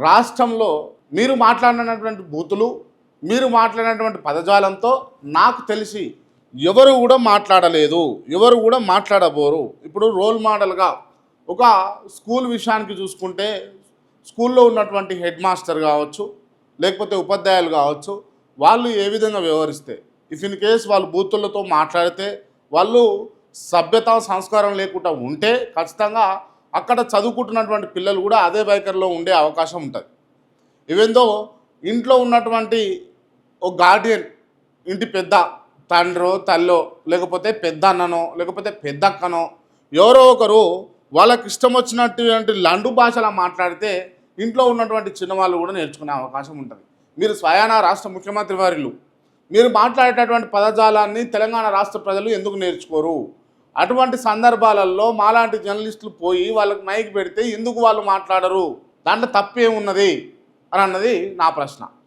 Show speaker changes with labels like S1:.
S1: రాష్ట్రంలో మీరు మాట్లాడినటువంటి బూతులు, మీరు మాట్లాడినటువంటి పదజాలంతో నాకు తెలిసి ఎవరు కూడా మాట్లాడలేదు, ఎవరు కూడా మాట్లాడబోరు. ఇప్పుడు రోల్ మోడల్గా ఒక స్కూల్ విషయానికి చూసుకుంటే స్కూల్లో ఉన్నటువంటి హెడ్ మాస్టర్ కావచ్చు, లేకపోతే ఉపాధ్యాయులు కావచ్చు, వాళ్ళు ఏ విధంగా వ్యవహరిస్తే, ఇఫ్ ఇన్ కేస్ వాళ్ళు బూతులతో మాట్లాడితే, వాళ్ళు సభ్యత సంస్కారం లేకుండా ఉంటే ఖచ్చితంగా అక్కడ చదువుకుంటున్నటువంటి పిల్లలు కూడా అదే వైఖరిలో ఉండే అవకాశం ఉంటుంది. ఈవెందో ఇంట్లో ఉన్నటువంటి ఒక గార్డియన్, ఇంటి పెద్ద తండ్రో తల్లో, లేకపోతే పెద్ద అన్ననో, లేకపోతే పెద్ద అక్కనో, ఎవరో ఒకరు వాళ్ళకి ఇష్టం వచ్చినటువంటి లండు భాషలా మాట్లాడితే ఇంట్లో ఉన్నటువంటి చిన్నవాళ్ళు కూడా నేర్చుకునే అవకాశం ఉంటుంది. మీరు స్వయానా రాష్ట్ర ముఖ్యమంత్రి వారిలు మీరు మాట్లాడేటటువంటి పదజాలాన్ని తెలంగాణ రాష్ట్ర ప్రజలు ఎందుకు నేర్చుకోరు? అటువంటి సందర్భాలలో మాలాంటి జర్నలిస్టులు పోయి వాళ్ళకి మైక్ పెడితే ఎందుకు వాళ్ళు మాట్లాడరు? దాంట్లో తప్పేమున్నది అని అన్నది నా ప్రశ్న.